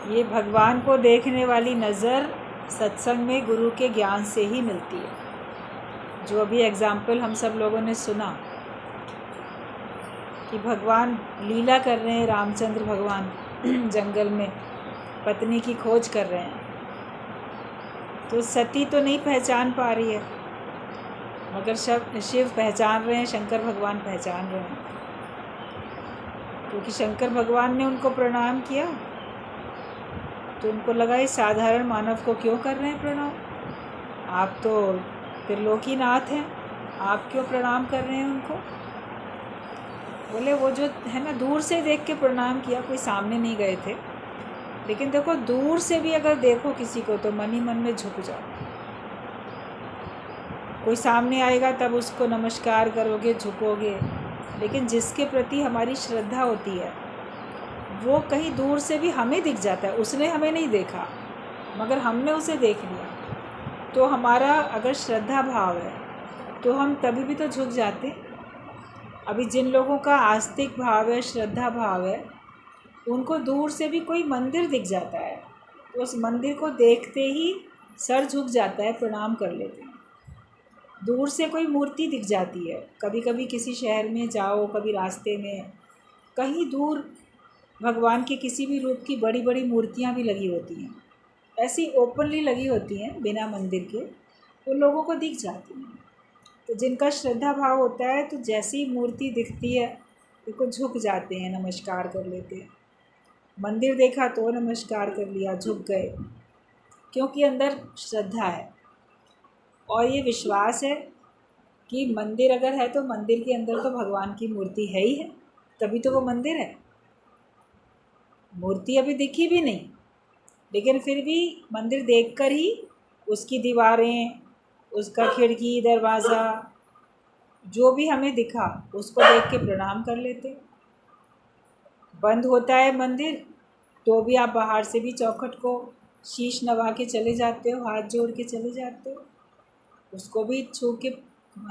ये भगवान को देखने वाली नज़र सत्संग में गुरु के ज्ञान से ही मिलती है। जो अभी एग्ज़ाम्पल हम सब लोगों ने सुना कि भगवान लीला कर रहे हैं, रामचंद्र भगवान जंगल में पत्नी की खोज कर रहे हैं, तो सती तो नहीं पहचान पा रही है, मगर शिव पहचान रहे हैं, शंकर भगवान पहचान रहे हैं, क्योंकि शंकर भगवान ने उनको प्रणाम किया तो उनको लगा इस साधारण मानव को क्यों कर रहे हैं प्रणाम, आप तो त्रिलोकीनाथ हैं, आप क्यों प्रणाम कर रहे हैं उनको। बोले वो जो है ना, दूर से देख के प्रणाम किया, कोई सामने नहीं गए थे, लेकिन देखो दूर से भी अगर देखो किसी को तो मन ही मन में झुक जाओ। कोई सामने आएगा तब उसको नमस्कार करोगे, झुकोगे, लेकिन जिसके प्रति हमारी श्रद्धा होती है वो कहीं दूर से भी हमें दिख जाता है। उसने हमें नहीं देखा मगर हमने उसे देख लिया, तो हमारा अगर श्रद्धा भाव है तो हम तभी भी तो झुक जाते। अभी जिन लोगों का आस्तिक भाव है, श्रद्धा भाव है, उनको दूर से भी कोई मंदिर दिख जाता है तो उस मंदिर को देखते ही सर झुक जाता है, प्रणाम कर लेते हैं। दूर से कोई मूर्ति दिख जाती है, कभी कभी किसी शहर में जाओ, कभी रास्ते में कहीं दूर भगवान के किसी भी रूप की बड़ी बड़ी मूर्तियाँ भी लगी होती हैं, ऐसी ओपनली लगी होती हैं बिना मंदिर के, वो लोगों को दिख जाती हैं। तो जिनका श्रद्धा भाव होता है तो जैसी मूर्ति दिखती है उनको झुक जाते हैं, नमस्कार कर लेते हैं। मंदिर देखा तो नमस्कार कर लिया, झुक गए, क्योंकि अंदर श्रद्धा है और ये विश्वास है कि मंदिर अगर है तो मंदिर के अंदर तो भगवान की मूर्ति है ही है, तभी तो वो मंदिर है। मूर्ति अभी दिखी भी नहीं, लेकिन फिर भी मंदिर देखकर ही उसकी दीवारें, उसका खिड़की दरवाज़ा जो भी हमें दिखा उसको देख के प्रणाम कर लेते। बंद होता है मंदिर तो भी आप बाहर से भी चौखट को शीश नवा के चले जाते हो, हाथ जोड़ के चले जाते हो, उसको भी छू के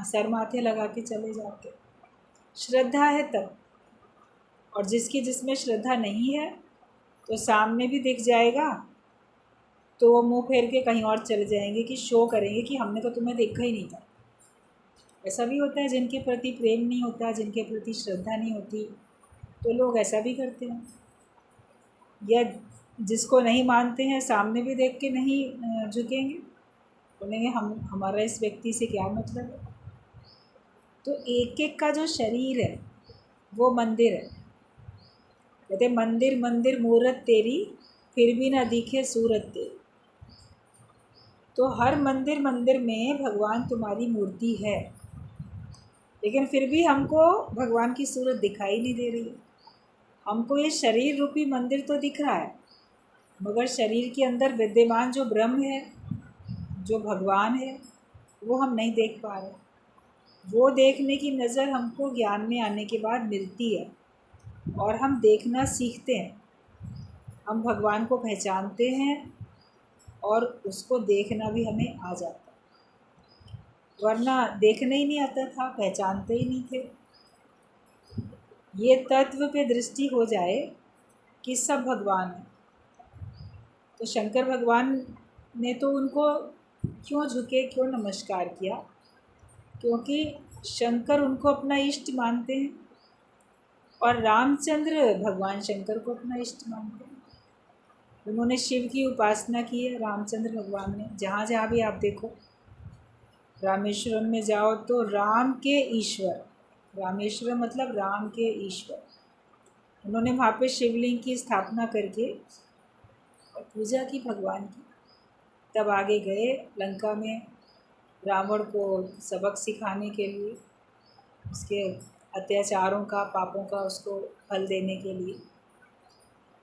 सर माथे लगा के चले जाते। श्रद्धा है तब। और जिसमें श्रद्धा नहीं है तो सामने भी दिख जाएगा तो वो मुंह फेर के कहीं और चले जाएंगे कि शो करेंगे कि हमने तो तुम्हें देखा ही नहीं था। ऐसा भी होता है, जिनके प्रति प्रेम नहीं होता, जिनके प्रति श्रद्धा नहीं होती, तो लोग ऐसा भी करते हैं। या जिसको नहीं मानते हैं सामने भी देख के नहीं झुकेंगे, बोलेंगे हमारा इस व्यक्ति से क्या मतलब है। तो एक एक का जो शरीर है वो मंदिर है। कहते मंदिर मंदिर मूरत तेरी, फिर भी ना दिखे सूरत तेरी। तो हर मंदिर मंदिर में भगवान तुम्हारी मूर्ति है, लेकिन फिर भी हमको भगवान की सूरत दिखाई नहीं दे रही है। हमको ये शरीर रूपी मंदिर तो दिख रहा है, मगर शरीर के अंदर विद्यमान जो ब्रह्म है, जो भगवान है, वो हम नहीं देख पा रहे। वो देखने की नज़र हमको ज्ञान में आने के बाद मिलती है और हम देखना सीखते हैं। हम भगवान को पहचानते हैं और उसको देखना भी हमें आ जाता है, वरना देखने ही नहीं आता था, पहचानते ही नहीं थे। ये तत्व पे दृष्टि हो जाए कि सब भगवान है, तो शंकर भगवान ने तो उनको क्यों झुके, क्यों नमस्कार किया, क्योंकि शंकर उनको अपना इष्ट मानते हैं और रामचंद्र भगवान शंकर को अपना इष्ट मानते हैं। उन्होंने शिव की उपासना की है, रामचंद्र भगवान ने। जहाँ जहाँ भी आप देखो, रामेश्वरम में जाओ तो राम के ईश्वर, रामेश्वरम मतलब राम के ईश्वर, उन्होंने वहाँ पे शिवलिंग की स्थापना करके और पूजा की भगवान की। तब आगे गए लंका में रावण को सबक सिखाने के लिए, उसके अत्याचारों का, पापों का उसको फल देने के लिए।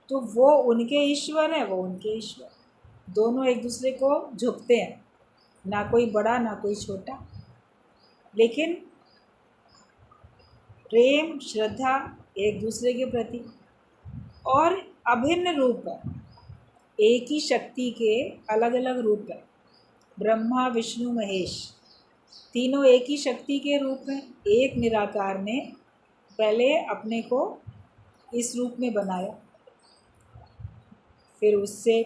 तो वो उनके ईश्वर है, वो उनके ईश्वर, दोनों एक दूसरे को झुकते हैं, ना कोई बड़ा ना कोई छोटा, लेकिन प्रेम श्रद्धा एक दूसरे के प्रति। और अभिन्न रूप है, एक ही शक्ति के अलग अलग रूप है। ब्रह्मा विष्णु महेश तीनों एक ही शक्ति के रूप हैं। एक निराकार ने पहले अपने को इस रूप में बनाया, फिर उससे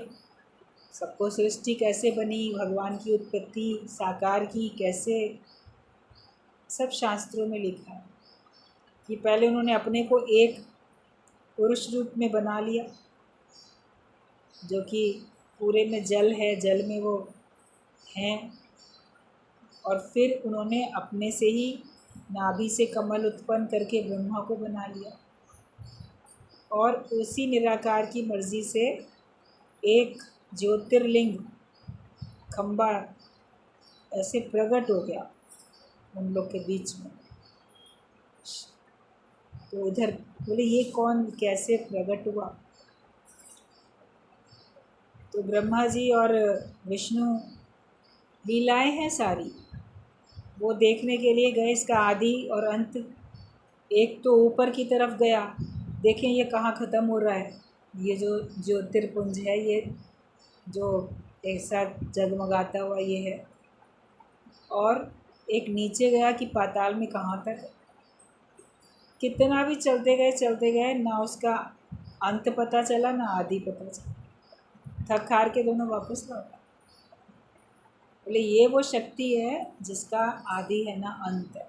सबको सृष्टि कैसे बनी, भगवान की उत्पत्ति साकार की कैसे, सब शास्त्रों में लिखा है कि पहले उन्होंने अपने को एक पुरुष रूप में बना लिया जो कि पूरे में जल है, जल में वो हैं, और फिर उन्होंने अपने से ही नाभि से कमल उत्पन्न करके ब्रह्मा को बना लिया, और उसी निराकार की मर्ज़ी से एक ज्योतिर्लिंग खंबा ऐसे प्रकट हो गया उन लोग के बीच में। तो उधर बोले ये कौन कैसे प्रकट हुआ, तो ब्रह्मा जी और विष्णु लीलाएं हैं सारी, वो देखने के लिए गए इसका आदि और अंत। एक तो ऊपर की तरफ गया, देखें ये कहाँ ख़त्म हो रहा है, ये जो ज्योतिर्पुंज है, ये जो ऐसा जगमगाता हुआ ये है, और एक नीचे गया कि पाताल में कहाँ तक। कितना भी चलते गए ना उसका अंत पता चला ना आदि पता चला, थक हार के दोनों वापस लौटा। बोले ये वो शक्ति है जिसका आदि है ना अंत है।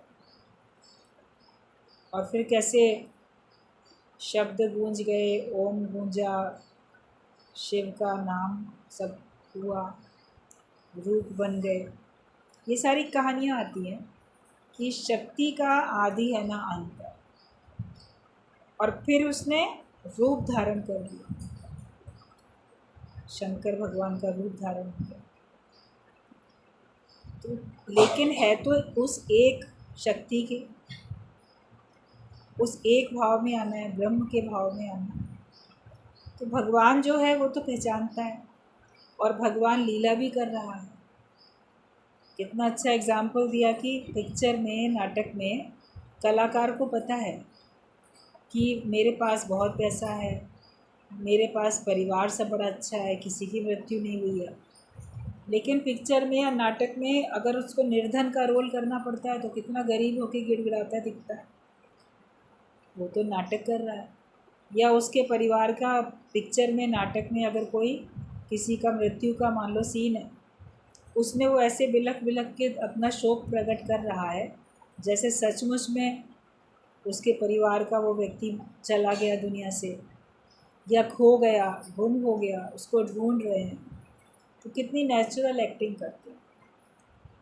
और फिर कैसे शब्द गूंज गए, ओम गूंजा, शिव का नाम सब हुआ, रूप बन गए, ये सारी कहानियाँ आती हैं कि शक्ति का आदि है ना अंत है। और फिर उसने रूप धारण कर लिया, शंकर भगवान का रूप धारण किया। तो लेकिन है तो उस एक शक्ति के, उस एक भाव में आना है, ब्रह्म के भाव में आना है। तो भगवान जो है वो तो पहचानता है, और भगवान लीला भी कर रहा है। कितना अच्छा एग्जाम्पल दिया कि पिक्चर में, नाटक में कलाकार को पता है कि मेरे पास बहुत पैसा है, मेरे पास परिवार सब बड़ा अच्छा है, किसी की मृत्यु नहीं हुई है, लेकिन पिक्चर में या नाटक में अगर उसको निर्धन का रोल करना पड़ता है तो कितना गरीब होके गिड़गिड़ाता दिखता है, वो तो नाटक कर रहा है। या उसके परिवार का पिक्चर में, नाटक में अगर कोई किसी का मृत्यु का मान लो सीन है, उसमें वो ऐसे बिलख बिलख के अपना शोक प्रकट कर रहा है जैसे सचमुच में उसके परिवार का वो व्यक्ति चला गया दुनिया से, या खो गया, गुम हो गया, उसको ढूंढ रहे हैं। तो कितनी नेचुरल एक्टिंग करते हैं।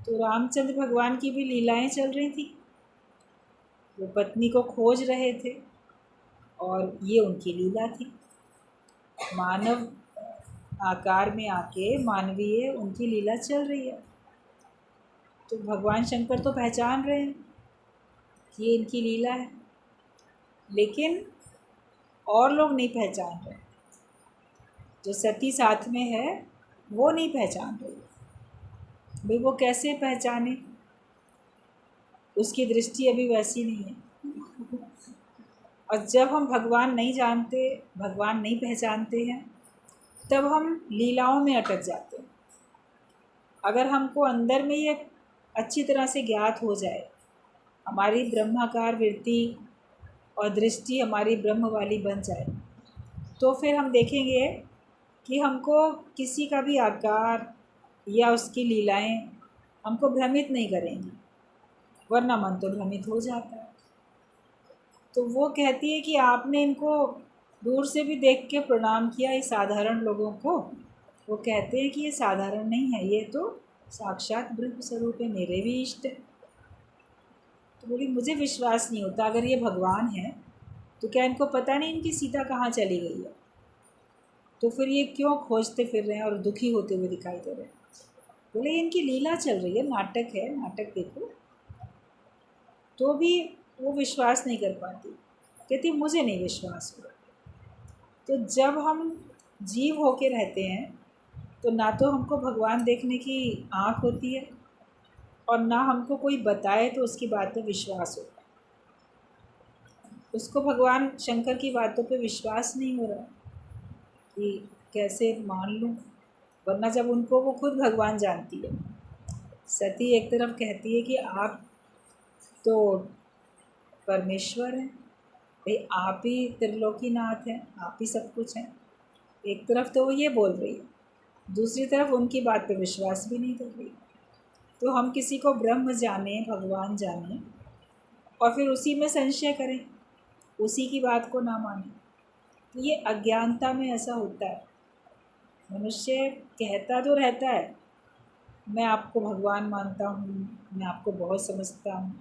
तो रामचंद्र भगवान की भी लीलाएं चल रही थी, वो पत्नी को खोज रहे थे और ये उनकी लीला थी। मानव आकार में आके मानवीय उनकी लीला चल रही है। तो भगवान शंकर तो पहचान रहे हैं कि ये इनकी लीला है, लेकिन और लोग नहीं पहचान रहे। जो सती साथ में है वो नहीं पहचान रही। भाई वो कैसे पहचाने, उसकी दृष्टि अभी वैसी नहीं है। और जब हम भगवान नहीं जानते, भगवान नहीं पहचानते हैं, तब हम लीलाओं में अटक जाते हैं। अगर हमको अंदर में ये अच्छी तरह से ज्ञात हो जाए, हमारी ब्रह्माकार वृत्ति और दृष्टि हमारी ब्रह्म वाली बन जाए, तो फिर हम देखेंगे कि हमको किसी का भी आकार या उसकी लीलाएं हमको भ्रमित नहीं करेंगी, वरना मन तो भ्रमित हो जाता है। तो वो कहती है कि आपने इनको दूर से भी देख के प्रणाम किया, ये साधारण लोगों को। वो कहते हैं कि ये साधारण नहीं है, ये तो साक्षात ब्रह्म स्वरूप है, मेरे भी इष्ट है। तो बोली मुझे विश्वास नहीं होता, अगर ये भगवान है तो क्या इनको पता नहीं इनकी सीता कहाँ चली गई है? तो फिर ये क्यों खोजते फिर रहे हैं और दुखी होते हुए दिखाई दे रहे हैं? बोले इनकी लीला चल रही है, नाटक है, नाटक देखो। तो भी वो विश्वास नहीं कर पाती, कहती मुझे नहीं विश्वास हो। तो जब हम जीव होके रहते हैं तो ना तो हमको भगवान देखने की आँख होती है, और ना हमको कोई बताए तो उसकी बात पे विश्वास होता है। उसको भगवान शंकर की बातों पे विश्वास नहीं हो रहा कि कैसे मान लूँ, वरना जब उनको वो खुद भगवान जानती है। सती एक तरफ कहती है कि आप तो परमेश्वर हैं, भाई आप ही त्रिलोकीनाथ हैं, आप ही सब कुछ हैं। एक तरफ तो वो ये बोल रही है, दूसरी तरफ उनकी बात पे विश्वास भी नहीं कर रही। तो हम किसी को ब्रह्म जाने, भगवान जाने और फिर उसी में संशय करें, उसी की बात को ना माने, तो ये अज्ञानता में ऐसा होता है। मनुष्य कहता तो रहता है मैं आपको भगवान मानता हूँ, मैं आपको बहुत समझता हूँ,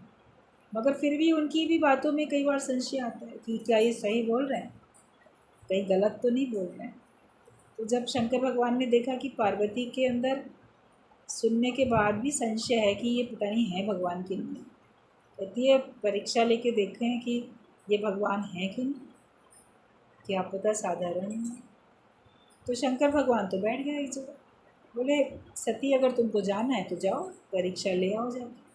मगर फिर भी उनकी भी बातों में कई बार संशय आता है कि क्या ये सही बोल रहे हैं, कहीं गलत तो नहीं बोल रहे हैं। तो जब शंकर भगवान ने देखा कि पार्वती के अंदर सुनने के बाद भी संशय है कि ये पता नहीं है भगवान की नहीं, कहती है परीक्षा लेके देखें कि ये भगवान है कि नहीं, क्या पता साधारण है। तो शंकर भगवान तो बैठ गया एक जगह, बोले सती अगर तुमको जाना है तो जाओ, परीक्षा ले आओ जाके।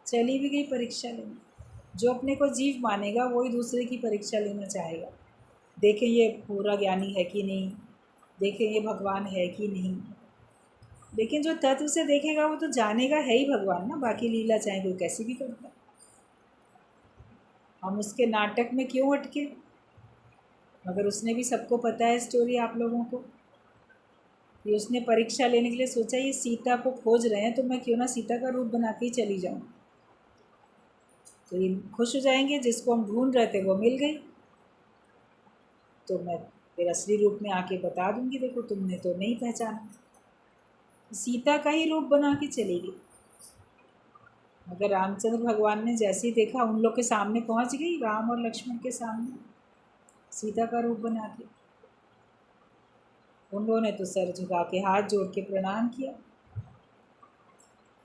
चली भी गई परीक्षा लेने। जो अपने को जीव मानेगा वही दूसरे की परीक्षा लेना चाहेगा, देखें ये पूरा ज्ञानी है कि नहीं, देखें ये भगवान है कि नहीं। लेकिन जो तत्व से देखेगा वो तो जानेगा है ही भगवान ना, बाकी लीला चाहे कोई कैसी भी करता है। हम उसके नाटक में क्यों अटके, मगर उसने भी सबको पता है स्टोरी आप लोगों को, कि उसने परीक्षा लेने के लिए सोचा ये सीता को खोज रहे हैं तो मैं क्यों ना सीता का रूप बना के ही चली जाऊँ, तो ये खुश हो जाएंगे, जिसको हम ढूंढ रहे थे वो मिल गई, तो मैं फिर असली रूप में आके बता दूंगी देखो तुमने तो नहीं पहचाना। सीता का ही रूप बना के चली गई। मगर रामचंद्र भगवान ने जैसे ही देखा उन लोग के सामने पहुंच गई, राम और लक्ष्मण के सामने सीता का रूप बना के, उन लोगों ने तो सर झुका के हाथ जोड़ के प्रणाम किया।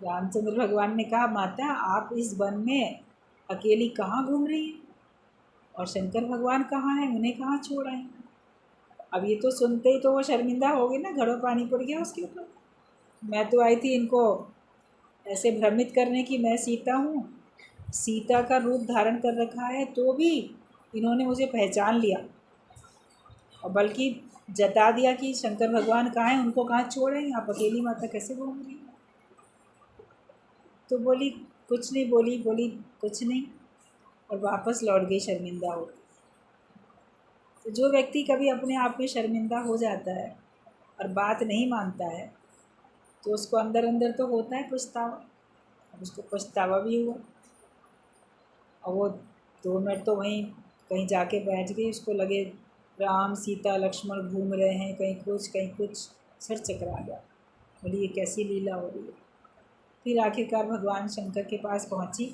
रामचंद्र भगवान ने कहा माता आप इस वन में अकेली कहाँ घूम रही हैं, और शंकर भगवान कहाँ हैं, उन्हें कहाँ छोड़ आए। अब ये तो सुनते ही तो वो शर्मिंदा हो गई ना, घड़ों पानी पड़ गया उसके ऊपर। मैं तो आई थी इनको ऐसे भ्रमित करने की मैं सीता हूँ, सीता का रूप धारण कर रखा है तो भी इन्होंने मुझे पहचान लिया, और बल्कि जता दिया कि शंकर भगवान कहाँ हैं, उनको कहाँ छोड़े, आप अकेली माता कैसे घूम रही। तो बोली कुछ नहीं, बोली कुछ नहीं, और वापस लौट गई शर्मिंदा हो। तो जो व्यक्ति कभी अपने आप में शर्मिंदा हो जाता है और बात नहीं मानता है तो उसको अंदर अंदर तो होता है पछतावा। अब उसको पछतावा भी हुआ, और वो 2 मिनट तो वहीं कहीं जाके बैठ गई, उसको लगे राम सीता लक्ष्मण घूम रहे हैं, कहीं कुछ सर चकरा गया, बोली ये कैसी लीला हो रही है। फिर आखिरकार भगवान शंकर के पास पहुंची,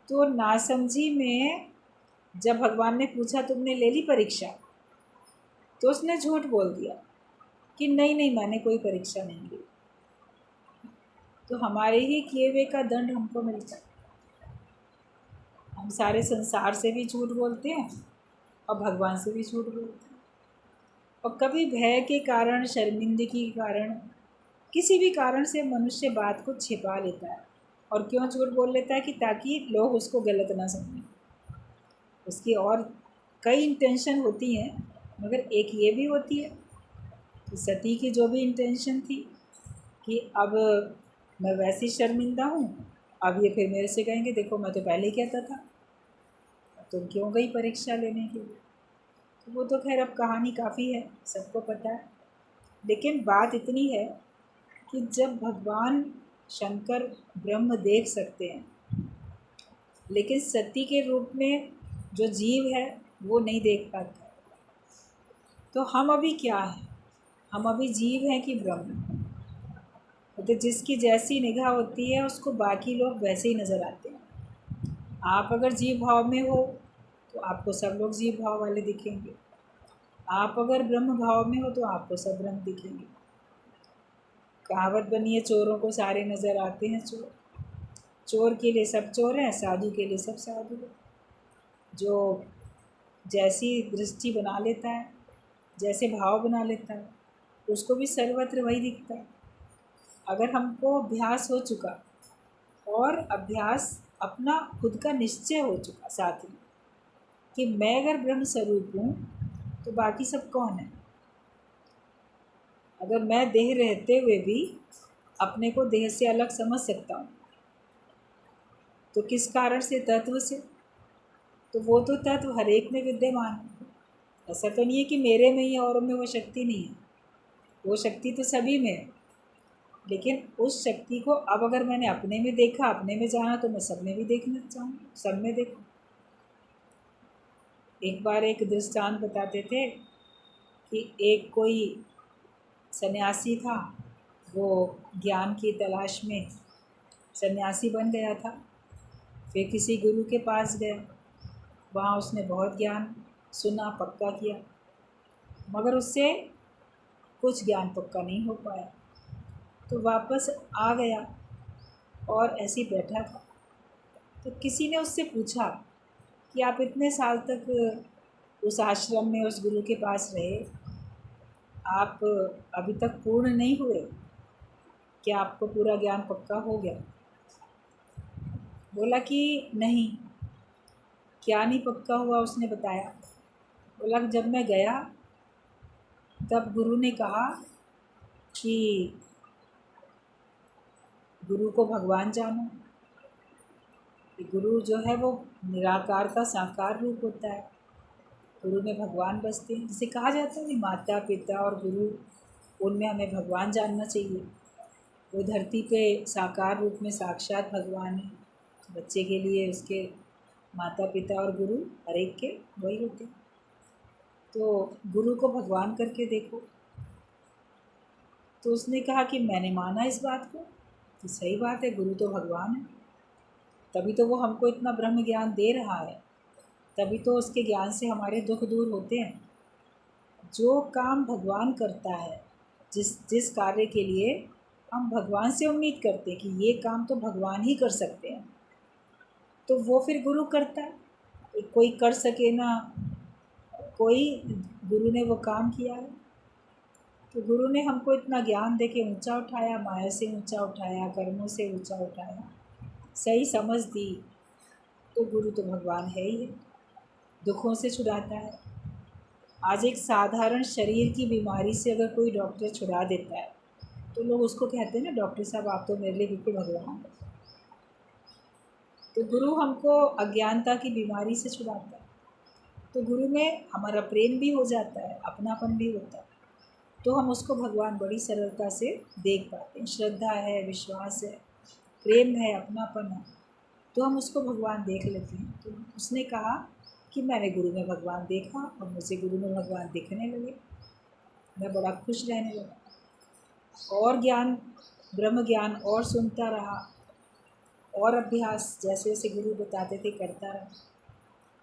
तो नासमझी में जब भगवान ने पूछा तुमने ले ली परीक्षा, तो उसने झूठ बोल दिया कि नहीं नहीं मैंने कोई परीक्षा नहीं ली। तो हमारे ही किए हुए का दंड हमको मिलता है। हम सारे संसार से भी झूठ बोलते हैं और भगवान से भी झूठ बोलते हैं, और कभी भय के कारण, शर्मिंदगी के कारण, किसी भी कारण से मनुष्य बात को छिपा लेता है। और क्यों झूठ बोल लेता है कि ताकि लोग उसको गलत ना समझें। उसकी और कई इंटेंशन होती हैं, मगर एक ये भी होती है कि सती की जो भी इंटेंशन थी कि अब मैं वैसी शर्मिंदा हूँ, अब ये फिर मेरे से कहेंगे देखो मैं तो पहले ही कहता था, तुम क्यों गई परीक्षा लेने के लिए। तो वो तो खैर अब कहानी काफ़ी है, सबको पता है। लेकिन बात इतनी है कि जब भगवान शंकर ब्रह्म देख सकते हैं, लेकिन सती के रूप में जो जीव है वो नहीं देख पाता, तो हम अभी क्या हैं, हम अभी जीव हैं कि ब्रह्म। तो जिसकी जैसी निगाह होती है उसको बाकी लोग वैसे ही नज़र आते हैं। आप अगर जीव भाव में हो तो आपको सब लोग जीव भाव वाले दिखेंगे, आप अगर ब्रह्म भाव में हो तो आपको सब ब्रह्म दिखेंगे। कहावत बनी है चोरों को सारे नज़र आते हैं चोर, चोर के लिए सब चोर हैं, साधु के लिए सब साधु हैं। जो जैसी दृष्टि बना लेता है, जैसे भाव बना लेता है, उसको भी सर्वत्र वही दिखता है। अगर हमको अभ्यास हो चुका और अभ्यास अपना खुद का निश्चय हो चुका साथ में कि मैं अगर ब्रह्म स्वरूप हूँ तो बाकी सब कौन है। अगर मैं देह रहते हुए भी अपने को देह से अलग समझ सकता हूँ तो किस कारण से, तत्व से। तो वो तो तत्व हर एक में विद्यमान है। ऐसा तो नहीं है कि मेरे में ही औरों में वो शक्ति नहीं है, वो शक्ति तो सभी में है। लेकिन उस शक्ति को अब अगर मैंने अपने में देखा, अपने में जाना, तो मैं सब में भी देखना चाहूँ, सब में देखूँ। एक बार एक दृष्टांत बताते थे कि एक कोई सन्यासी था, वो ज्ञान की तलाश में सन्यासी बन गया था। फिर किसी गुरु के पास गया, वहाँ उसने बहुत ज्ञान सुना, पक्का किया, मगर उससे कुछ ज्ञान पक्का नहीं हो पाया। तो वापस आ गया और ऐसे ही बैठा था। तो किसी ने उससे पूछा कि आप इतने साल तक उस आश्रम में उस गुरु के पास रहे, आप अभी तक पूर्ण नहीं हुए, क्या आपको पूरा ज्ञान पक्का हो गया? बोला कि नहीं। क्या नहीं पक्का हुआ? उसने बताया। बोला जब मैं गया तब गुरु ने कहा कि गुरु को भगवान जानो। गुरु जो है वो निराकार का साकार रूप होता है, गुरु में भगवान बसते हैं। जिसे कहा जाता है कि माता पिता और गुरु, उनमें हमें भगवान जानना चाहिए। वो धरती पे साकार रूप में साक्षात भगवान है, बच्चे के लिए उसके माता पिता और गुरु हर एक के वही होते हैं। तो गुरु को भगवान करके देखो। तो उसने कहा कि मैंने माना इस बात को कि सही बात है, गुरु तो भगवान है, तभी तो वो हमको इतना ब्रह्म ज्ञान दे रहा है, तभी तो उसके ज्ञान से हमारे दुख दूर होते हैं। जो काम भगवान करता है, जिस जिस कार्य के लिए हम भगवान से उम्मीद करते हैं कि ये काम तो भगवान ही कर सकते हैं, तो वो फिर गुरु करता है। कोई कर सके ना कोई, गुरु ने वो काम किया है। तो गुरु ने हमको इतना ज्ञान दे के ऊँचा उठाया, माया से ऊँचा उठाया, कर्मों से ऊँचा उठाया, सही समझ दी, तो गुरु तो भगवान है ही है। दुखों से छुड़ाता है। आज एक साधारण शरीर की बीमारी से अगर कोई डॉक्टर छुड़ा देता है, तो लोग उसको कहते हैं ना, डॉक्टर साहब आप तो मेरे लिए बिल्कुल भगवान हैं। तो गुरु हमको अज्ञानता की बीमारी से छुड़ाता है। तो गुरु में हमारा प्रेम भी हो जाता है, अपनापन भी होता है, तो हम उसको भगवान बड़ी सरलता से देख पाते हैं। श्रद्धा है, विश्वास है, प्रेम है, अपनापन है, तो हम उसको भगवान देख लेते हैं। तो उसने कहा कि मैंने गुरु में भगवान देखा और मुझे गुरु में भगवान दिखने लगे, मैं बड़ा खुश रहने लगा। और ज्ञान, ब्रह्म ज्ञान और सुनता रहा, और अभ्यास जैसे जैसे गुरु बताते थे करता रहा।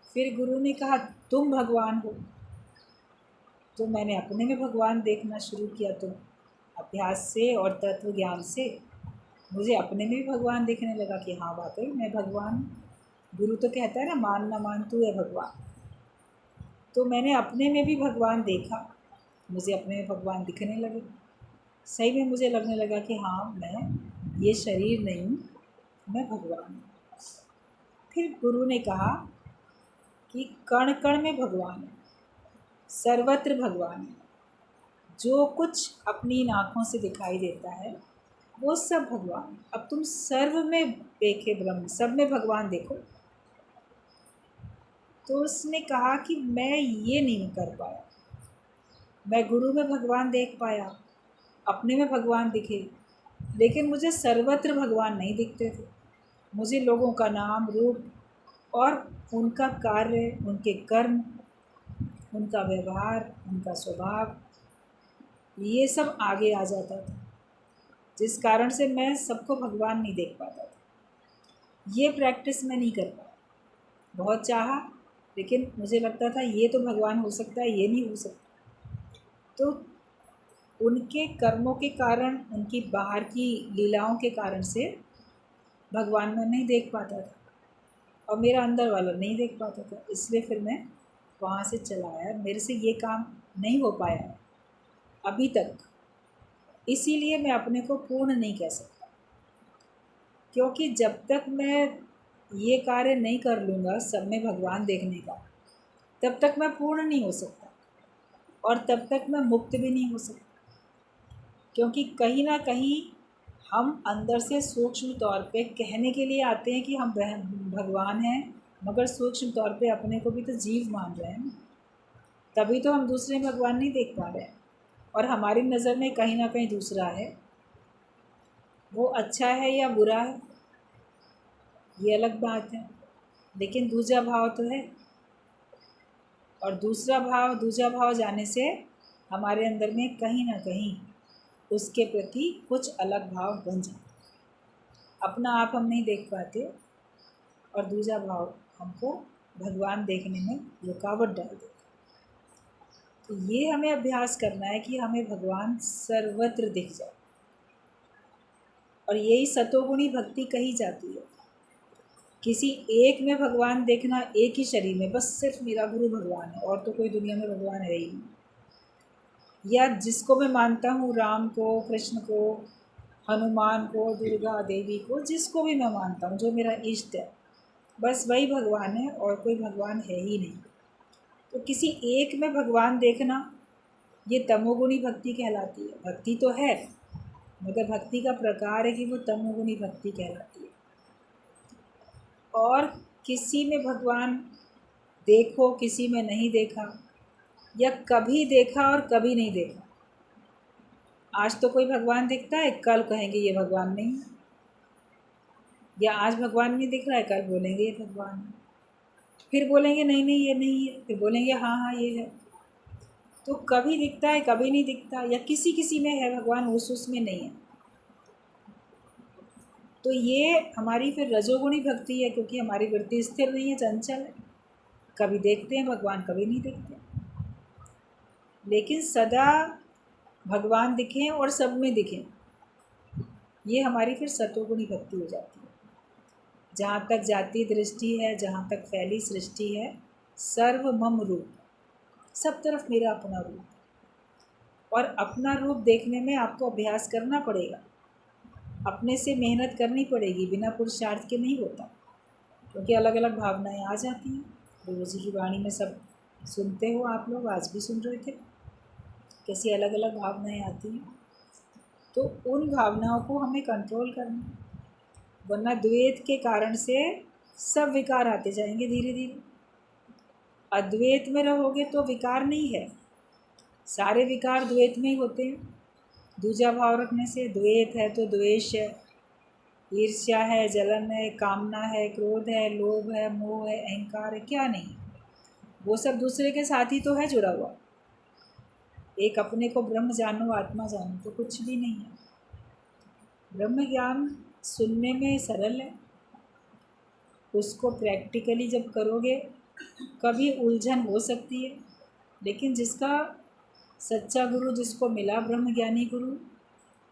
फिर गुरु ने कहा तुम भगवान हो। तो मैंने अपने में भगवान देखना शुरू किया। तो अभ्यास से और तत्व ज्ञान से मुझे अपने में भी भगवान दिखने लगा कि हाँ वाकई मैं भगवान हूँ। गुरु तो कहता है ना, मान ना मान तू है भगवान। तो मैंने अपने में भी भगवान देखा, मुझे अपने में भगवान दिखने लगे। सही में मुझे लगने लगा कि हाँ मैं ये शरीर नहीं हूँ, मैं भगवान हूँ। फिर गुरु ने कहा कि कण कण में भगवान है, सर्वत्र भगवान है। जो कुछ अपनी इन आँखों से दिखाई देता है वो सब भगवान है। अब तुम सर्व में देखे ब्रह्म, सब में भगवान देखो। तो उसने कहा कि मैं ये नहीं कर पाया। मैं गुरु में भगवान देख पाया, अपने में भगवान दिखे, लेकिन मुझे सर्वत्र भगवान नहीं दिखते थे। मुझे लोगों का नाम, रूप और उनका कार्य, उनके कर्म, उनका व्यवहार, उनका स्वभाव, ये सब आगे आ जाता था, जिस कारण से मैं सबको भगवान नहीं देख पाता था। ये प्रैक्टिस मैं नहीं कर पाया। बहुत चाहा, लेकिन मुझे लगता था ये तो भगवान हो सकता है, ये नहीं हो सकता। तो उनके कर्मों के कारण, उनकी बाहर की लीलाओं के कारण से भगवान मैं नहीं देख पाता था, और मेरा अंदर वाला नहीं देख पाता था। इसलिए फिर मैं वहाँ से चला आया। मेरे से ये काम नहीं हो पाया है अभी तक, इसीलिए मैं अपने को पूर्ण नहीं कह सकता। क्योंकि जब तक मैं ये कार्य नहीं कर लूँगा सब में भगवान देखने का, तब तक मैं पूर्ण नहीं हो सकता, और तब तक मैं मुक्त भी नहीं हो सकता। क्योंकि कहीं ना कहीं हम अंदर से सूक्ष्म तौर पे कहने के लिए आते हैं कि हम भगवान हैं, मगर सूक्ष्म तौर पे अपने को भी तो जीव मान रहे हैं। तभी तो हम दूसरे में भगवान नहीं देख पा रहे हैं, और हमारी नज़र में कहीं ना कहीं दूसरा है। वो अच्छा है या बुरा है ये अलग बात है, लेकिन दूसरा भाव तो है। और दूसरा भाव जाने से हमारे अंदर में कहीं ना कहीं उसके प्रति कुछ अलग भाव बन जाता। अपना आप हम नहीं देख पाते और दूसरा भाव हमको भगवान देखने में रुकावट डाल देता। तो ये हमें अभ्यास करना है कि हमें भगवान सर्वत्र दिख जाए, और यही सतोगुणी भक्ति कही जाती है। किसी एक में भगवान देखना, एक ही शरीर में, बस सिर्फ मेरा गुरु भगवान है और तो कोई दुनिया में भगवान है ही नहीं। या जिसको मैं मानता हूँ, राम को, कृष्ण को, हनुमान को, दुर्गा देवी को, जिसको भी मैं मानता हूँ, जो मेरा इष्ट है, बस वही भगवान है और कोई भगवान है ही नहीं। तो किसी एक में भगवान देखना, ये तमोगुणी भक्ति कहलाती है। भक्ति तो है, मगर भक्ति का प्रकार है कि वो तमोगुणी भक्ति कहलाती है। और किसी में भगवान देखो, किसी में नहीं देखा, या कभी देखा और कभी नहीं देखा। आज तो कोई भगवान दिखता है, कल कहेंगे ये भगवान नहीं है, या आज भगवान नहीं दिख रहा है, कल बोलेंगे ये भगवान है, फिर बोलेंगे नहीं नहीं ये नहीं है, फिर बोलेंगे हाँ हाँ ये है। तो कभी दिखता है, कभी नहीं दिखता, या किसी किसी में है भगवान, उस में नहीं है। तो ये हमारी फिर रजोगुणी भक्ति है, क्योंकि हमारी वृत्ति स्थिर नहीं है, चंचल है। कभी देखते हैं भगवान, कभी नहीं देखते। लेकिन सदा भगवान दिखें और सब में दिखें, ये हमारी फिर सतोगुणी भक्ति हो जाती है। जहाँ तक जाति दृष्टि है, जहाँ तक फैली सृष्टि है, सर्व मम रूप, सब तरफ मेरा अपना रूप। और अपना रूप देखने में आपको अभ्यास करना पड़ेगा, अपने से मेहनत करनी पड़ेगी, बिना पुरुषार्थ के नहीं होता। क्योंकि अलग अलग भावनाएं आ जाती हैं। गुरु जी की वाणी में सब सुनते हो आप लोग, आज भी सुन रहे थे, कैसी अलग अलग भावनाएं आती हैं। तो उन भावनाओं को हमें कंट्रोल करना, वरना द्वैत के कारण से सब विकार आते जाएंगे धीरे धीरे। अद्वैत में रहोगे तो विकार नहीं है, सारे विकार द्वैत में ही होते हैं। दूजा भाव रखने से द्वैत है तो द्वेष है, ईर्ष्या है, जलन है, कामना है, क्रोध है, लोभ है, मोह है, अहंकार है, क्या नहीं, वो सब दूसरे के साथ ही तो है जुड़ा हुआ। एक अपने को ब्रह्म जानो, आत्मा जानो, तो कुछ भी नहीं है। ब्रह्म ज्ञान सुनने में सरल है, उसको प्रैक्टिकली जब करोगे कभी उलझन हो सकती है, लेकिन जिसका सच्चा गुरु जिसको मिला, ब्रह्म ज्ञानी गुरु,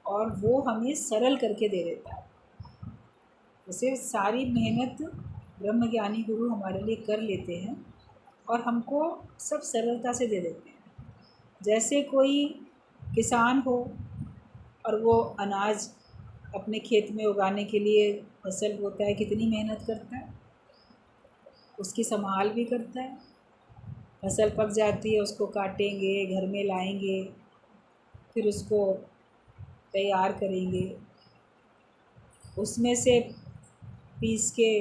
और वो हमें सरल करके दे देता है। जैसे सारी मेहनत ब्रह्म ज्ञानी गुरु हमारे लिए कर लेते हैं और हमको सब सरलता से दे देते हैं। जैसे कोई किसान हो और वो अनाज अपने खेत में उगाने के लिए फसल बोता है, कितनी मेहनत करता है, उसकी संभाल भी करता है। फसल पक जाती है, उसको काटेंगे, घर में लाएंगे, फिर उसको तैयार करेंगे, उसमें से पीस के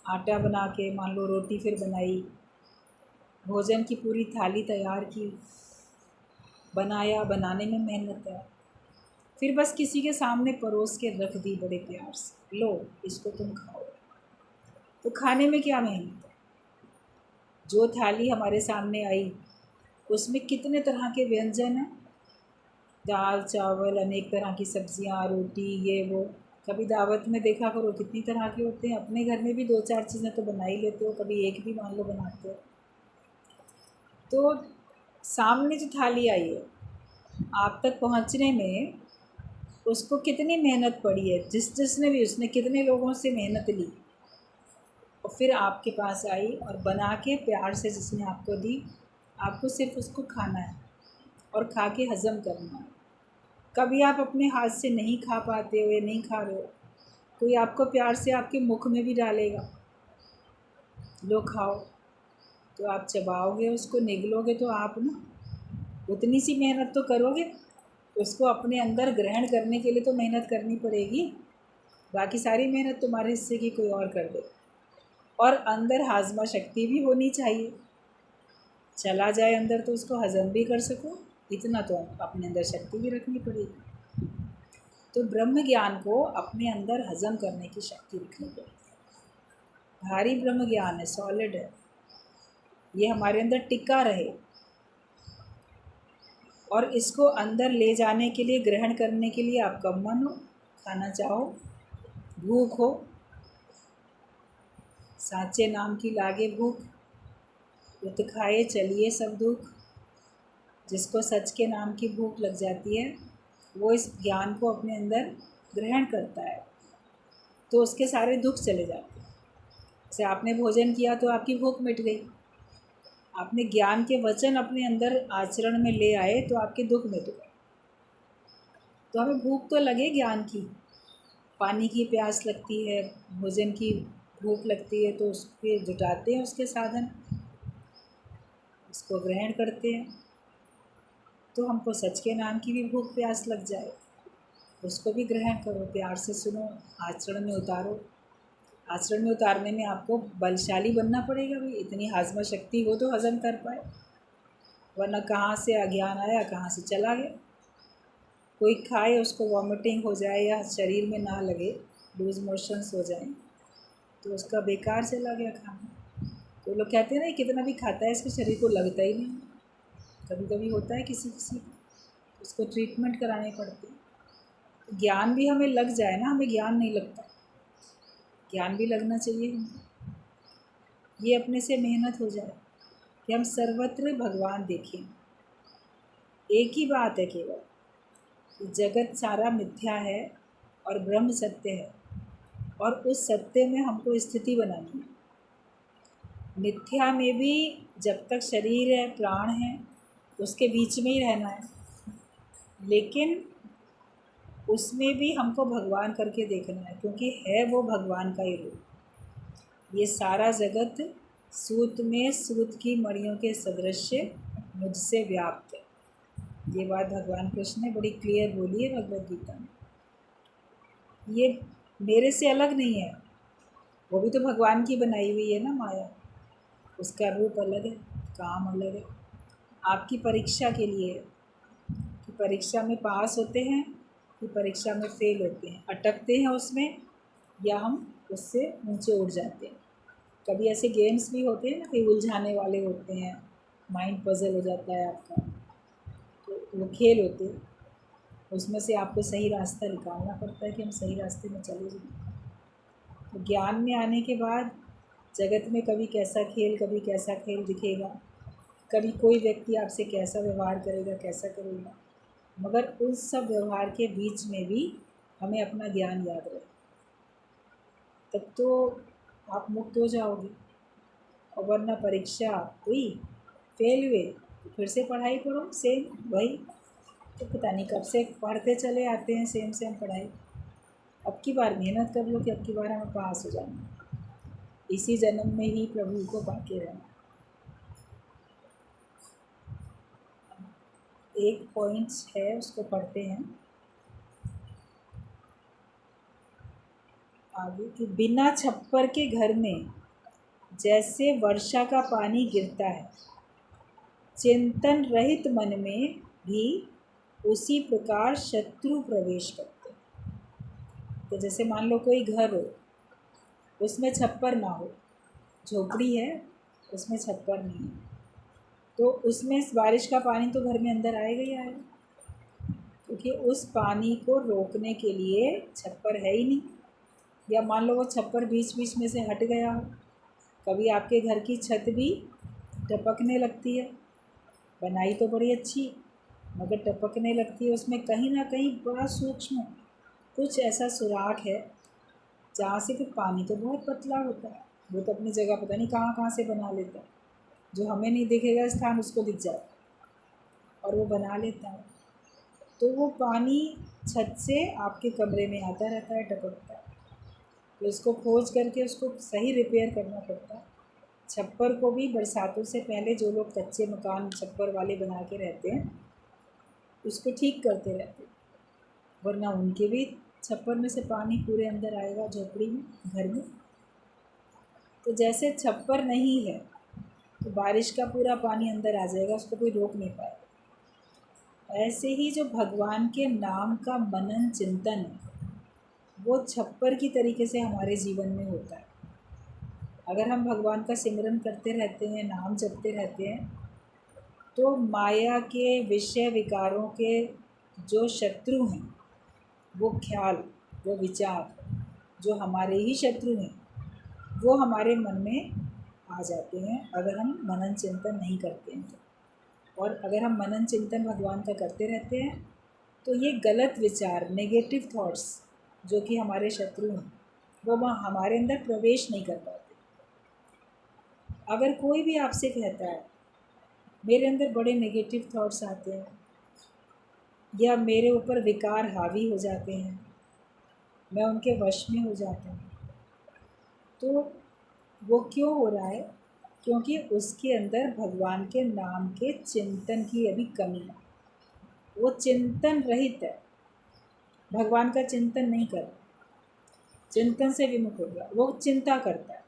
आटा बना के, मान लो रोटी फिर बनाई, भोजन की पूरी थाली तैयार की, बनाया, बनाने में मेहनत है, फिर बस किसी के सामने परोस के रख दी बड़े प्यार से, लो इसको तुम खाओ। तो खाने में क्या मेहनत है? जो थाली हमारे सामने आई उसमें कितने तरह के व्यंजन हैं, दाल चावल, अनेक तरह की सब्जियां, रोटी, ये वो। कभी दावत में देखा करो कितनी तरह के होते हैं। अपने घर में भी दो चार चीज़ें तो बना ही लेते हो, कभी एक भी मान लो बनाते हो। तो सामने जो थाली आई है, आप तक पहुंचने में उसको कितनी मेहनत पड़ी है, जिसने भी, उसने कितने लोगों से मेहनत ली, और फिर आपके पास आई और बना के प्यार से जिसने आपको दी, आपको सिर्फ उसको खाना है और खा के हज़म करना है। कभी आप अपने हाथ से नहीं खा पाते हो या नहीं खा रहे हो, कोई आपको प्यार से आपके मुख में भी डालेगा, लो खाओ, तो आप चबाओगे, उसको निगलोगे, तो आप ना उतनी सी मेहनत तो करोगे। उसको अपने अंदर ग्रहण करने के लिए तो मेहनत करनी पड़ेगी, बाकी सारी मेहनत तुम्हारे हिस्से की कोई और कर दे। और अंदर हाजमा शक्ति भी होनी चाहिए। चला जाए अंदर तो उसको हजम भी कर सको, इतना तो अपने अंदर शक्ति भी रखनी पड़ेगी। तो ब्रह्म ज्ञान को अपने अंदर हजम करने की शक्ति रखनी पड़ेगी। भारी ब्रह्म ज्ञान है, सॉलिड है, ये हमारे अंदर टिका रहे और इसको अंदर ले जाने के लिए, ग्रहण करने के लिए आपका मन हो, खाना चाहो, भूख हो, साचे नाम की लागे भूख, उत खाए चलिए सब दुख। जिसको सच के नाम की भूख लग जाती है वो इस ज्ञान को अपने अंदर ग्रहण करता है तो उसके सारे दुख चले जाते हैं। जैसे आपने भोजन किया तो आपकी भूख मिट गई, आपने ज्ञान के वचन अपने अंदर आचरण में ले आए तो आपके दुख मिट गए। तो हमें भूख तो लगे ज्ञान की, पानी की प्यास लगती है, भोजन की भूख लगती है, तो उसके जुटाते हैं उसके साधन, उसको ग्रहण करते हैं। तो हमको सच के नाम की भी भूख प्यास लग जाए, उसको भी ग्रहण करो, प्यार से सुनो, आचरण में उतारो। आचरण में उतारने में आपको बलशाली बनना पड़ेगा भाई, इतनी हाजमा शक्ति हो तो हजम कर पाए, वरना कहाँ से अज्ञान आया कहाँ से चला गया। कोई खाए उसको वॉमिटिंग हो जाए या शरीर में ना लगे, लूज मोशंस हो जाए, तो उसका बेकार चला गया खाना। तो लोग कहते हैं ना कितना भी खाता है इसके शरीर को लगता ही नहीं। कभी कभी होता है किसी किसी को, उसको ट्रीटमेंट कराने पड़ते हैं। तो ज्ञान भी हमें लग जाए ना, हमें ज्ञान नहीं लगता, ज्ञान भी लगना चाहिए हमको। ये अपने से मेहनत हो जाए कि हम सर्वत्र भगवान देखें। एक ही बात है केवल कि जगत सारा मिथ्या है और ब्रह्म सत्य है, और उस सत्य में हमको स्थिति बनानी है। मिथ्या में भी जब तक शरीर है, प्राण है, उसके बीच में ही रहना है, लेकिन उसमें भी हमको भगवान करके देखना है, क्योंकि है वो भगवान का ही रूप। ये सारा जगत सूत में सूत की मणियों के सदृश मुझसे व्याप्त है। ये बात भगवान कृष्ण ने बड़ी क्लियर बोली है भगवद गीता में। ये मेरे से अलग नहीं है, वो भी तो भगवान की बनाई हुई है ना माया, उसका रूप अलग है, काम अलग है। आपकी परीक्षा के लिए है कि परीक्षा में पास होते हैं कि परीक्षा में फेल होते हैं, अटकते हैं उसमें या हम उससे नीचे उठ जाते हैं। कभी ऐसे गेम्स भी होते हैं ना, कई उलझाने वाले होते हैं, माइंड पजल हो जाता है आपका, तो वो खेल होते हैं, उसमें से आपको सही रास्ता निकालना पड़ता है कि हम सही रास्ते में चले जाएं। तो ज्ञान में आने के बाद जगत में कभी कैसा खेल दिखेगा, कभी कोई व्यक्ति आपसे कैसा व्यवहार करेगा, कैसा करेगा, मगर उस सब व्यवहार के बीच में भी हमें अपना ज्ञान याद रहे, तब तो आप मुक्त हो जाओगे। और वरना परीक्षा हुई, फेल हुए, तो फिर से पढ़ाई करो, सेम वही, तो पता नहीं कब से पढ़ते चले आते हैं सेम सेम पढ़ाई। अब की बार मेहनत कर लो कि अब की बार हमें पास हो जाना, इसी जन्म में ही प्रभु को पाके रहना। एक पॉइंट्स है उसको पढ़ते हैं आगे कि बिना छप्पर के घर में जैसे वर्षा का पानी गिरता है, चिंतन रहित मन में भी उसी प्रकार शत्रु प्रवेश करते हैं। तो जैसे मान लो कोई घर हो, उसमें छप्पर ना हो, झोपड़ी है उसमें छप्पर नहीं है, तो उसमें बारिश का पानी तो घर में अंदर आएगा ही आएगा, क्योंकि उस पानी को रोकने के लिए छप्पर है ही नहीं। या मान लो वो छप्पर बीच बीच में से हट गया हो, कभी आपके घर की छत भी टपकने लगती है, बनाई तो बड़ी अच्छी मगर टपकने लगती है, उसमें कहीं ना कहीं बड़ा सूक्ष्म कुछ ऐसा सुराख है जहाँ से फिर पानी तो बहुत पतला होता है, वो तो अपनी जगह पता नहीं कहाँ कहाँ से बना लेता है, जो हमें नहीं दिखेगा स्थान उसको दिख जाता और वो बना लेता है। तो वो पानी छत से आपके कमरे में आता रहता है, टपकता है, तो उसको खोज करके उसको सही रिपेयर करना पड़ता है। छप्पर को भी बरसातों से पहले जो लोग कच्चे मकान छप्पर वाले बना के रहते हैं उसको ठीक करते रहते हैं, वरना उनके भी छप्पर में से पानी पूरे अंदर आएगा झोपड़ी में, घर में। तो जैसे छप्पर नहीं है तो बारिश का पूरा पानी अंदर आ जाएगा, उसको कोई रोक नहीं पाएगा। ऐसे ही जो भगवान के नाम का मनन चिंतन है वो छप्पर की तरीके से हमारे जीवन में होता है। अगर हम भगवान का सिमरन करते रहते हैं, नाम जपते रहते हैं, तो माया के विषय विकारों के जो शत्रु हैं, वो ख्याल, वो विचार जो हमारे ही शत्रु हैं, वो हमारे मन में आ जाते हैं अगर हम मनन चिंतन नहीं करते हैं तो। और अगर हम मनन चिंतन भगवान का करते रहते हैं तो ये गलत विचार, नेगेटिव थॉट्स जो कि हमारे शत्रु हैं, वो वहाँ हमारे अंदर प्रवेश नहीं कर पाते। अगर कोई भी आपसे कहता है मेरे अंदर बड़े नेगेटिव थॉट्स आते हैं या मेरे ऊपर विकार हावी हो जाते हैं, मैं उनके वश में हो जाता हूँ, तो वो क्यों हो रहा है? क्योंकि उसके अंदर भगवान के नाम के चिंतन की अभी कमी है। वो चिंतन रहित है, भगवान का चिंतन नहीं कर, चिंतन से विमुख हो गया। वो चिंता करता है,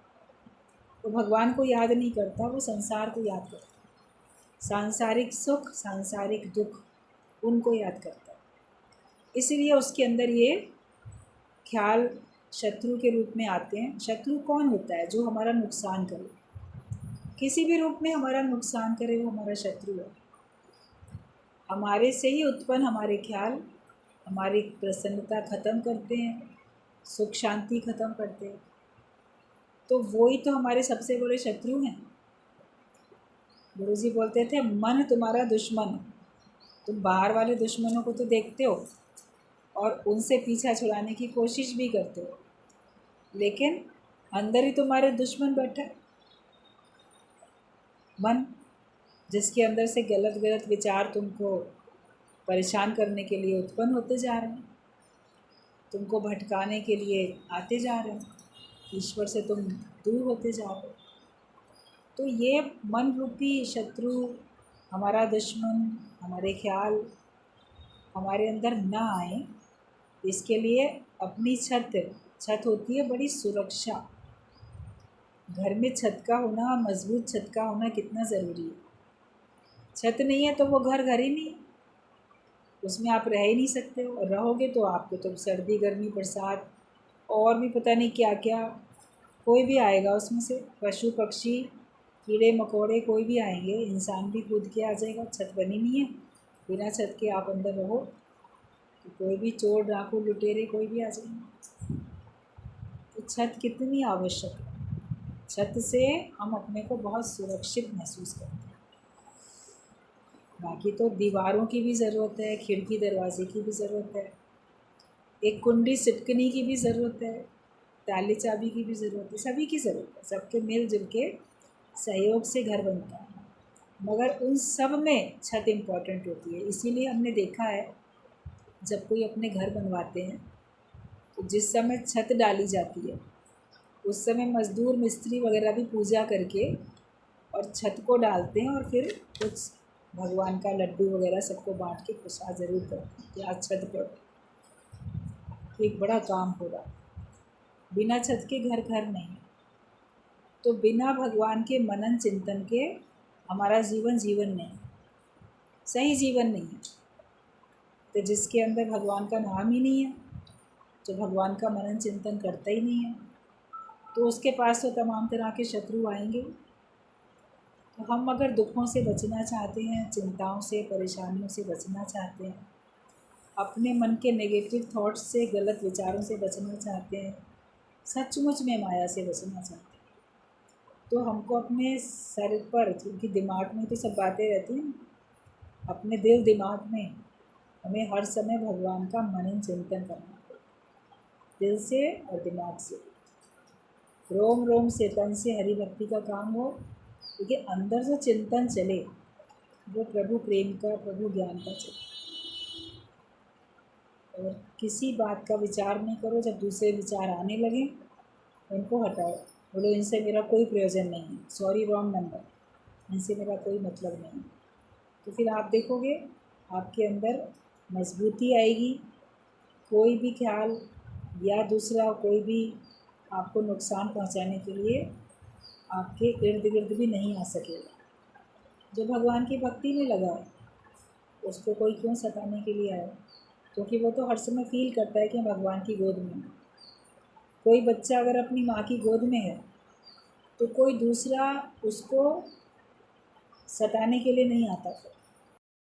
वो भगवान को याद नहीं करता, वो संसार को याद करता है। सांसारिक सुख, सांसारिक दुख, उनको याद करता है। इसलिए उसके अंदर ये ख्याल शत्रु के रूप में आते हैं। शत्रु कौन होता है? जो हमारा नुकसान करे, किसी भी रूप में हमारा नुकसान करे, वो हमारा शत्रु है। हमारे से ही उत्पन्न हमारे ख्याल हमारी प्रसन्नता ख़त्म करते हैं, सुख शांति ख़त्म करते हैं। तो वो ही तो हमारे सबसे बड़े शत्रु हैं। गुरुजी बोलते थे मन तुम्हारा दुश्मन है। तुम बाहर वाले दुश्मनों को तो देखते हो और उनसे पीछा छुड़ाने की कोशिश भी करते हो, लेकिन अंदर ही तुम्हारे दुश्मन बैठा है मन, जिसके अंदर से गलत गलत विचार तुमको परेशान करने के लिए उत्पन्न होते जा रहे हैं, तुमको भटकाने के लिए आते जा रहे हैं, ईश्वर से तुम दूर होते जा रहे हो। तो ये मन रूपी शत्रु, हमारा दुश्मन, हमारे ख्याल हमारे अंदर ना आए, इसके लिए अपनी छत होती है बड़ी सुरक्षा। घर में छत का होना, मजबूत छत का होना कितना ज़रूरी है। छत नहीं है तो वो घर घर ही नहीं है, उसमें आप रह ही नहीं सकते हो। और रहोगे तो आपको तो सर्दी गर्मी बरसात और भी पता नहीं क्या क्या, कोई भी आएगा उसमें से, पशु पक्षी कीड़े मकोड़े कोई भी आएंगे, इंसान भी कूद के आ जाएगा। छत बनी नहीं है, बिना छत के आप अंदर रहो तो कोई भी चोर डाकू लुटेरे कोई भी आ जाएंगे। तो छत कितनी आवश्यक है। छत से हम अपने को बहुत सुरक्षित महसूस करते हैं। बाकी तो दीवारों की भी ज़रूरत है, खिड़की दरवाजे की भी ज़रूरत है, एक कुंडी सिटकनी की भी ज़रूरत है, ताले चाबी की भी ज़रूरत है, सभी की ज़रूरत है। सबके मिलजुल के सहयोग से घर बनता है, मगर उन सब में छत इम्पॉर्टेंट होती है। इसीलिए हमने देखा है जब कोई अपने घर बनवाते हैं तो जिस समय छत डाली जाती है उस समय मज़दूर मिस्त्री वगैरह भी पूजा करके और छत को डालते हैं, और फिर कुछ भगवान का लड्डू वगैरह सबको बांट के प्रसाद ज़रूर करते हैं कि आज छत पर एक बड़ा काम हो रहा। बिना छत के घर घर नहीं। तो बिना भगवान के मनन चिंतन के हमारा जीवन जीवन नहीं, सही जीवन नहीं है। तो जिसके अंदर भगवान का नाम ही नहीं है, जो भगवान का मनन चिंतन करता ही नहीं है, तो उसके पास तो तमाम तरह के शत्रु आएंगे। तो हम अगर दुखों से बचना चाहते हैं, चिंताओं से परेशानियों से बचना चाहते हैं, अपने मन के नेगेटिव थॉट्स से, गलत विचारों से बचना चाहते हैं, सचमुच में माया से बचना चाहते हैं, तो हमको अपने सर पर, क्योंकि दिमाग में तो सब बातें रहती हैं, अपने दिल दिमाग में हमें हर समय भगवान का मनन चिंतन करना है, दिल से और दिमाग से, रोम रोम से, तन से हरि भक्ति का काम हो। क्योंकि अंदर जो चिंतन चले वो प्रभु प्रेम का, प्रभु ज्ञान का चले। और किसी बात का विचार नहीं करो, जब दूसरे विचार आने लगे उनको हटाओ, बोलो इनसे मेरा कोई प्रयोजन नहीं है, सॉरी रॉन्ग नंबर, इनसे मेरा कोई मतलब नहीं। तो फिर आप देखोगे आपके अंदर मजबूती आएगी। कोई भी ख्याल या दूसरा कोई भी आपको नुकसान पहुंचाने के लिए आपके इर्द गिर्द भी नहीं आ सकेगा। जो भगवान की भक्ति में लगा उसको कोई क्यों सताने के लिए आए, क्योंकि वो तो हर समय फील करता है कि भगवान की गोद में। कोई बच्चा अगर अपनी माँ की गोद में है तो कोई दूसरा उसको सताने के लिए नहीं आता।